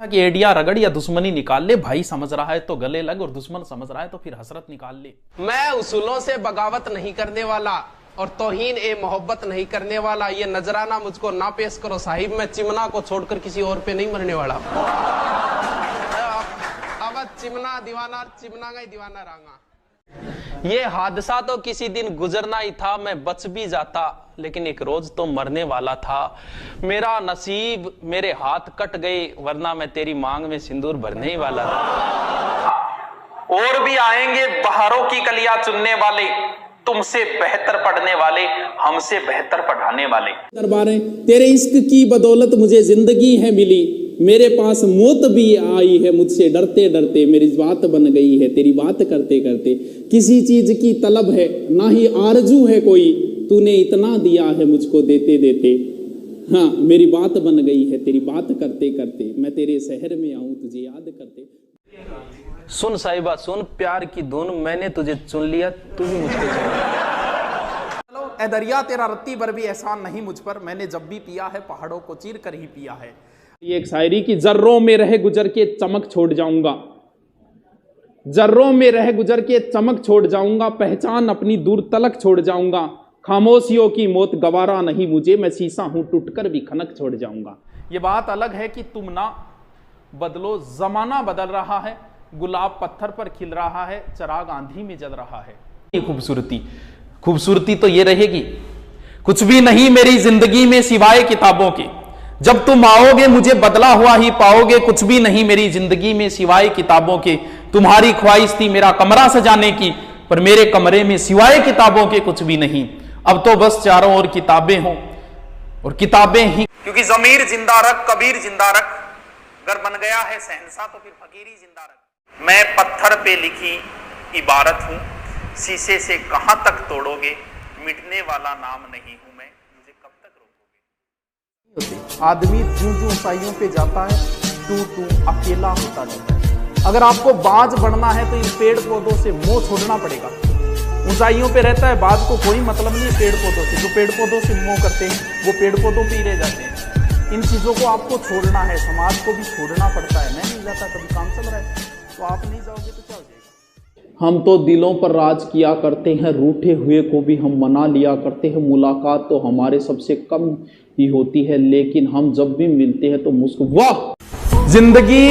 कि एडिया रगड़ या दुश्मनी निकाल ले, भाई समझ रहा है तो गले लग और दुश्मन समझ रहा है तो फिर हसरत निकाल ले। मैं उसूलों से बगावत नहीं करने वाला और तौहीन ए मोहब्बत नहीं करने वाला, ये नजराना मुझको ना पेश करो साहिब, मैं चिमना को छोड़कर किसी और पे नहीं मरने वाला। अब चिमना दीवाना, चिमना का ही दीवाना रहूंगा। ये हादसा तो किसी दिन गुजरना ही था, मैं बच भी जाता, लेकिन एक रोज तो मरने वाला था। मेरा नसीब, मेरे हाथ कट गए, वरना मैं तेरी मांग में सिंदूर भरने ही वाला था। और भी आएंगे बहारों की कलियां चुनने वाले, तुमसे बेहतर पढ़ने वाले, हमसे बेहतर पढ़ाने वाले। दरबारें तेरे इश्क की बदौलत मुझे जिंदगी है मिली, मेरे पास मौत भी आई है, मुझसे डरते डरते मेरी बात बन गई है तेरी बात करते करते। किसी चीज की तलब है ना ही आरजू है कोई, तूने इतना दिया है मुझको देते देते। हाँ मेरी बात बन गई है तेरी बात करते करते, मैं तेरे शहर में आऊं तुझे याद करते। सुन साहिबा सुन, प्यार की धुन, मैंने तुझे चुन लिया, तू भी मुझको चुन। चलो ए दरिया तेरा रत्ती भर भी एहसान नहीं मुझ पर, मैंने जब भी पिया है पहाड़ों को चीर कर ही पिया है। ये एक शायरी की जर्रों में रह गुजर के चमक छोड़ जाऊंगा, जर्रों में रह गुजर के चमक छोड़ जाऊंगा, पहचान अपनी दूर तलक छोड़ जाऊंगा। खामोशियों की मौत गवारा नहीं मुझे, मैं शीशा हूं टूटकर भी खनक छोड़ जाऊंगा। ये बात अलग है कि तुम ना बदलो, जमाना बदल रहा है, गुलाब पत्थर पर खिल रहा है, चिराग आंधी में जल रहा है। ये खूबसूरती तो ये रहेगी, कुछ भी नहीं मेरी जिंदगी में सिवाय किताबों के, जब तुम आओगे मुझे बदला हुआ ही पाओगे। कुछ भी नहीं मेरी जिंदगी में सिवाय किताबों के, तुम्हारी ख्वाहिश थी मेरा कमरा सजाने की, पर मेरे कमरे में सिवाय किताबों के कुछ भी नहीं। अब तो बस चारों ओर किताबें हों और किताबें ही, क्योंकि ज़मीर जिंदा रख, कबीर जिंदा रख, अगर बन गया है शहंशाह तो फिर फकीरी जिंदा रख। मैं पत्थर पे लिखी इबारत हूं, शीशे से कहां तक तोड़ोगे, मिटने वाला नाम नहीं हूं मैं, मुझे कब तक रोकोगे। आदमी जूं जूं ऊंचाइयों पे जाता है तू तू अकेला होता जाता है। अगर आपको बाज बढ़ना है तो इन पेड़ पौधों से मोह छोड़ना पड़ेगा। ऊंचाइयों पे रहता है, बाज को कोई मतलब नहीं है पेड़ पौधों से, जो पेड़ पौधों से मोह करते हैं वो पेड़ पौधों पे ही रह जाते हैं। इन चीजों को आपको छोड़ना है, समाज को भी छोड़ना पड़ता है। मैं नहीं जाता, कभी काम चल रहा है तो आप नहीं जाओगे तो क्या हो जाएगा। हम तो दिलों पर राज किया करते हैं, रूठे हुए को भी हम मना लिया करते हैं। मुलाकात तो हमारे सबसे कम ही होती है, लेकिन हम जब भी मिलते हैं तो वाह। जिंदगी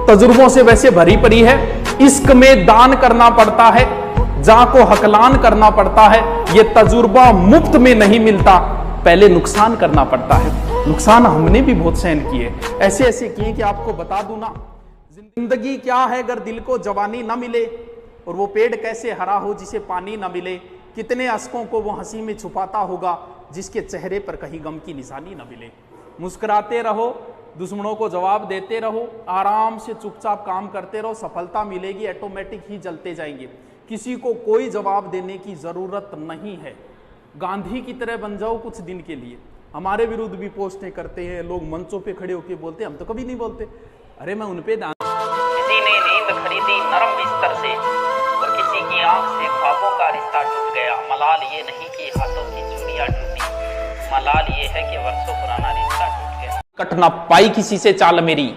तजुर्बों से वैसे भरी पड़ी है, इश्क में दान करना पड़ता है, जा को हकलान करना पड़ता है। ये तजुर्बा मुफ्त में नहीं मिलता, पहले नुकसान करना पड़ता है। नुकसान हमने भी बहुत सहन किए, ऐसे ऐसे किए कि आपको बता दूं ना। जिंदगी क्या है अगर दिल को जवानी न मिले, और वो पेड़ कैसे हरा हो जिसे पानी न मिले। कितने अश्कों को वो हंसी में छुपाता होगा जिसके चेहरे पर कहीं गम की निशानी न मिले। मुस्कुराते रहो, दुश्मनों को जवाब देते रहो, आराम से चुपचाप काम करते रहो, सफलता मिलेगी, ऑटोमेटिक ही जलते जाएंगे। किसी को कोई जवाब देने की जरूरत नहीं है। गांधी की तरह बन जाओ कुछ दिन के लिए। हमारे विरुद्ध भी पोस्टें करते हैं लोग, मंचों पे खड़े होकर बोलते हैं, हम तो कभी नहीं बोलते। अरे मैं उन पे किसी ने नींद खरीदी नरम बिस्तर से, और किसी की आंख से ख्वाबों का रिश्ता टूट गया। मलाल ये नहीं कि हाथों की चूड़ियां टूटी, मलाल ये है कि वर्षों पुराना रिश्ता टूट गया। कट ना पाई किसी से चाल मेरी,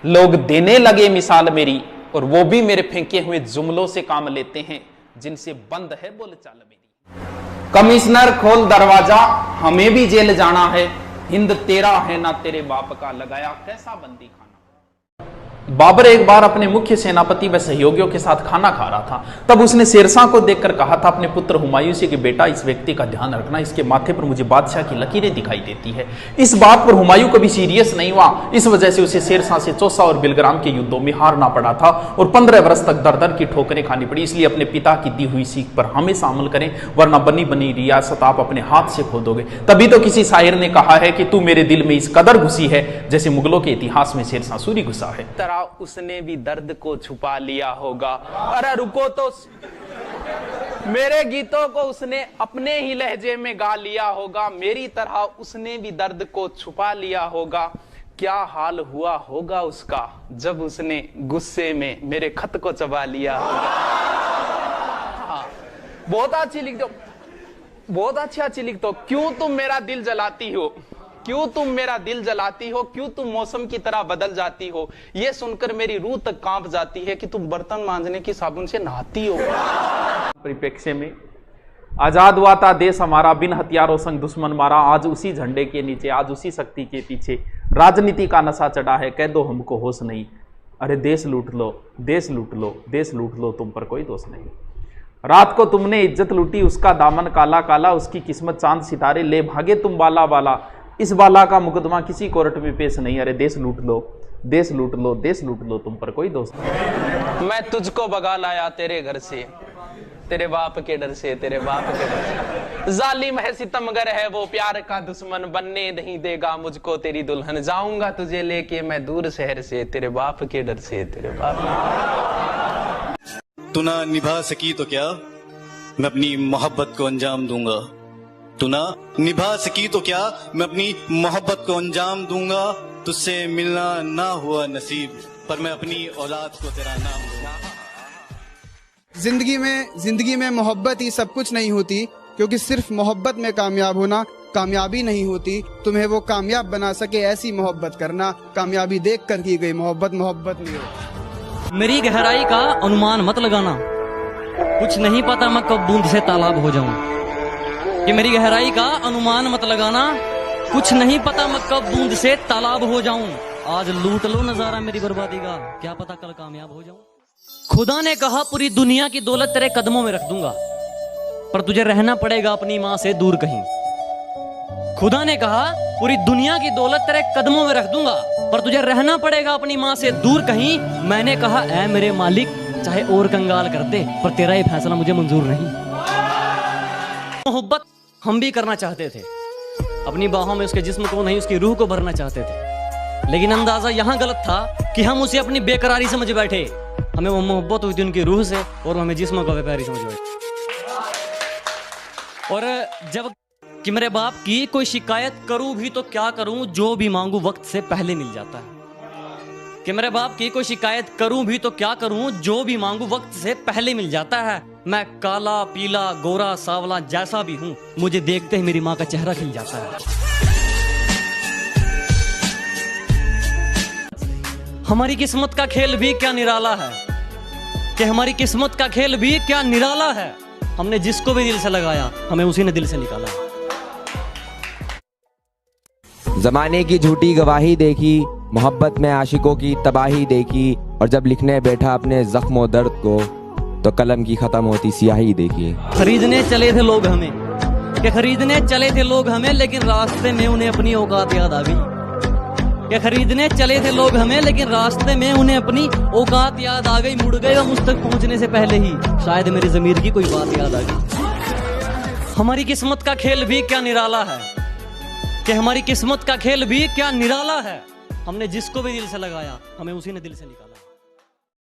लोग देने लगे मिसाल मेरी, और वो भी मेरे फेंके हुए जुमलों से काम लेते हैं जिनसे बंद है बोल चाल मेरी। कमिश्नर खोल दरवाजा, हमें भी जेल जाना है, हिंद तेरा है ना तेरे बाप का, लगाया कैसा बंदी खाना। बाबर एक बार अपने मुख्य सेनापति व सहयोगियों के साथ खाना खा रहा था। तब उसने शेरशाह को देखकर कहा था अपने पुत्र हुमायूं से कि बेटा इस व्यक्ति का ध्यान रखना, इसके माथे पर मुझे बादशाह की लकीरें दिखाई देती है। इस बात पर हुमायूं कभी सीरियस नहीं हुआ। इस वजह से उसे शेरशाह से चौसा और बिलग्राम के युद्धों में हारना पड़ा था और 15 वर्ष तक दर दर की ठोकरें खानी पड़ी। इसलिए अपने पिता की दी हुई सीख पर हमेशा अमल करें, वरना बनी बनी रियासत आप अपने हाथ से खो दोगे। तभी तो किसी शायर ने कहा है कि तू मेरे दिल में इस कदर घुसी है जैसे मुगलों के इतिहास में शेरशाह सूरी घुसा है। उसने भी दर्द को छुपा लिया होगा। अरे रुको तो, मेरे गीतों को उसने अपने ही लहजे में गा लिया होगा, मेरी तरह उसने भी दर्द को छुपा लिया होगा। क्या हाल हुआ होगा उसका जब उसने गुस्से में मेरे खत को चबा लिया होगा। बहुत अच्छी लिख दो, बहुत अच्छी लिख दो। क्यों तुम मेरा दिल जलाती हो, क्यों तुम मेरा दिल जलाती हो, क्यों तुम मौसम की तरह बदल जाती हो, ये सुनकर मेरी रूह तक कांप जाती है कि तुम बर्तन मांजने की साबुन से नहाती हो। परिप्रेक्ष्य में आजाद हुआ था देश हमारा, बिन हथियारों संग दुश्मन मारा। आज उसी झंडे के नीचे, आज उसी शक्ति के पीछे राजनीति का नशा चढ़ा है, कह दो हमको होश नहीं। अरे देश लूट लो, देश लूट लो, देश लूट लो, तुम पर कोई दोष नहीं। रात को तुमने इज्जत लूटी, उसका दामन काला काला, उसकी किस्मत चांद सितारे, ले भागे तुम बाला बाला। इस बाला का मुकदमा किसी कोर्ट में पेश नहीं। अरे देश लूट लो, देश लूट लो, देश लूट लो, तुम पर कोई दोष नहीं। मैं तुझको भगा लाया तेरे घर से, तेरे बाप के डर से, तेरे बाप के डर से। जालिम है सितमगर है वो, प्यार का दुश्मन, बनने नहीं देगा मुझको तेरी दुल्हन। जाऊंगा तुझे लेके मैं दूर शहर से, तेरे बाप के डर से, तेरे बाप। तू ना निभा सकी तो क्या, मैं अपनी मोहब्बत को अंजाम दूंगा। तू ना निभा सकी तो क्या, मैं अपनी मोहब्बत को अंजाम दूंगा। तुझसे मिलना ना हुआ नसीब, पर मैं अपनी औलाद को तेरा नाम दूंगा। जिंदगी में मोहब्बत ही सब कुछ नहीं होती, क्योंकि सिर्फ मोहब्बत में कामयाब होना कामयाबी नहीं होती। तुम्हें वो कामयाब बना सके ऐसी मोहब्बत करना, कामयाबी देख कर की गई मोहब्बत मोहब्बत नहीं होती। मेरी गहराई का अनुमान मत लगाना, कुछ नहीं पता मैं कब बूंद से तालाब हो जाऊं। कि मेरी गहराई का अनुमान मत लगाना, कुछ नहीं पता मैं कब बूंद से तालाब हो जाऊं। आज लूट लो नजारा मेरी बर्बादी का, क्या पता कल कामयाब हो जाऊं। खुदा ने कहा पूरी दुनिया की दौलत तेरे कदमों में रख दूंगा, पर तुझे रहना पड़ेगा अपनी माँ से दूर कहीं। खुदा ने कहा पूरी दुनिया की दौलत तेरे कदमों में रख दूंगा, पर तुझे रहना पड़ेगा अपनी माँ से दूर कहीं। मैंने कहा ऐ मेरे मालिक, चाहे और कंगाल कर दे, पर तेरा ये फैसला मुझे मंजूर नहीं। मोहब्बत हम भी करना चाहते थे, अपनी बाहों में उसके जिस्म को नहीं उसकी रूह को भरना चाहते थे, लेकिन अंदाजा यहाँ गलत था कि हम उसे अपनी बेकरारी समझ बैठे। हमें वो मोहब्बत हुई थी उनकी रूह से, और हमें जिस्म को बेकरारी समझ बैठे। और जब कि मेरे बाप की कोई शिकायत करूं भी तो क्या करूं, जो भी मांगू वक्त से पहले मिल जाता है। कि मेरे बाप की कोई शिकायत करूं भी तो क्या करूं, जो भी मांगू वक्त से पहले मिल जाता है। मैं काला पीला गोरा सावला जैसा भी हूं, मुझे देखते ही मेरी माँ का चेहरा खिल जाता है। हमारी किस्मत का खेल भी क्या निराला है, कि हमारी किस्मत का खेल भी क्या निराला है। हमने जिसको भी दिल से लगाया, हमें उसी ने दिल से निकाला है। जमाने की झूठी गवाही देखी, मोहब्बत में आशिकों की तबाही देखी, और जब लिखने बैठा अपने जख्मों दर्द को, तो कलम की खत्म होती स्याही देखी। खरीदने चले थे लोग हमें, कि खरीदने चले थे लोग हमें, लेकिन रास्ते में उन्हें अपनी औकात याद आ गई। कि खरीदने चले थे लोग हमें, लेकिन रास्ते में उन्हें अपनी औकात याद आ गई। मुड़ गए हम उस तक पहुंचने से पहले ही, शायद मेरी ज़मीर की कोई बात याद आ गई। हमारी किस्मत का खेल भी क्या निराला है, कि हमारी किस्मत का खेल भी क्या निराला है। हमने जिसको भी दिल से लगाया, हमें उसी ने दिल से निकाला।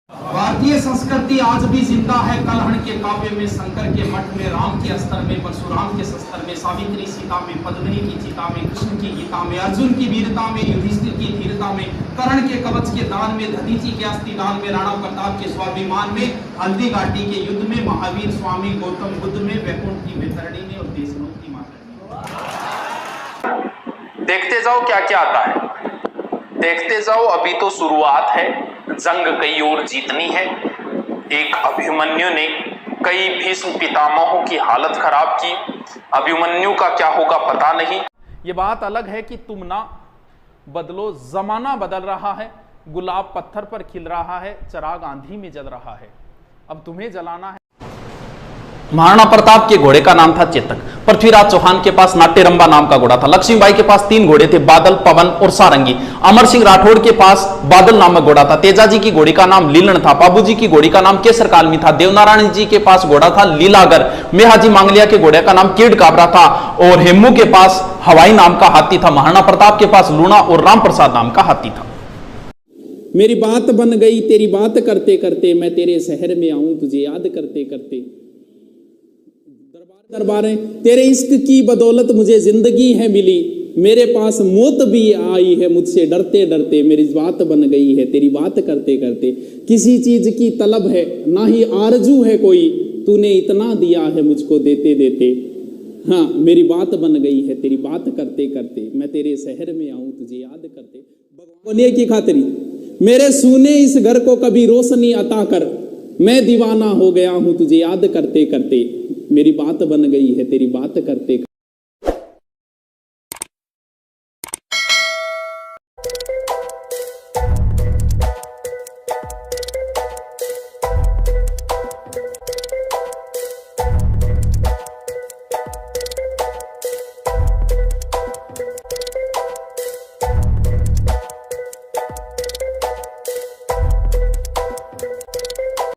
भारतीय संस्कृति आज भी जिंदा है। कलहण के काव्य में, शंकर के मठ में, राम के अस्त्र में, परशुराम के शस्त्र में, सावित्री सीता में, पद्मिनी की चिता में, कृष्ण की गीता में, अर्जुन की वीरता में, युधिष्ठिर की धीरता में, कर्ण के कवच के दान में, दधीचि के अस्थिदान में, राणा प्रताप के स्वाभिमान में, हल्दी घाटी के युद्ध में, महावीर स्वामी गौतम बुद्ध में, वैकुंठ की वैतरणी में, और देशनों की माता में। देखते जाओ क्या क्या आता है, देखते जाओ, अभी तो शुरुआत है। जंग कई और जीतनी है। एक अभिमन्यु ने कई भीष्म पितामहों की हालत खराब की। अभिमन्यु का क्या होगा पता नहीं। ये बात अलग है कि तुम ना बदलो, जमाना बदल रहा है। गुलाब पत्थर पर खिल रहा है, चिराग आंधी में जल रहा है, अब तुम्हें जलाना है। महाराणा प्रताप के घोड़े का नाम था चेतक। पृथ्वीराज चौहान के पास नाट्यरंबा नाम का घोड़ा था। लक्ष्मीबाई के पास 3 घोड़े थे, बादल, पवन और सारंगी। अमर सिंह राठौड़ के पास बादल नामक घोड़ा था। तेजाजी की घोड़ी का नाम लीलन था। बाबूजी की घोड़ी का नाम केसर कालमी था। देवनारायण जी के पास घोड़ा था लीलागर। मेहाजी मांगलिया के घोड़े का नाम कीड़ काबरा था। और हेमू के पास हवाई नाम का हाथी था। महाराणा प्रताप के पास लूणा और राम प्रसाद नाम का हाथी था। मेरी बात बन गई तेरी बात करते करते, मैं तेरे शहर में आऊं तुझे याद करते करते। दरबारें तेरे इश्क की बदौलत मुझे जिंदगी है मिली, मेरे पास मौत भी आई है मुझसे डरते डरते। मेरी बात बन गई है तेरी बात करते करते। किसी चीज की तलब है ना ही आरजू है कोई, तूने इतना दिया है मुझको देते देते। हाँ मेरी बात बन गई है तेरी बात करते करते, मैं तेरे शहर में आऊं तुझे याद करते। बोलिए की खातिरी मेरे सूने इस घर को कभी रोशनी अता कर, मैं दीवाना हो गया हूं तुझे याद करते करते, मेरी बात बन गई है तेरी बात करते करते।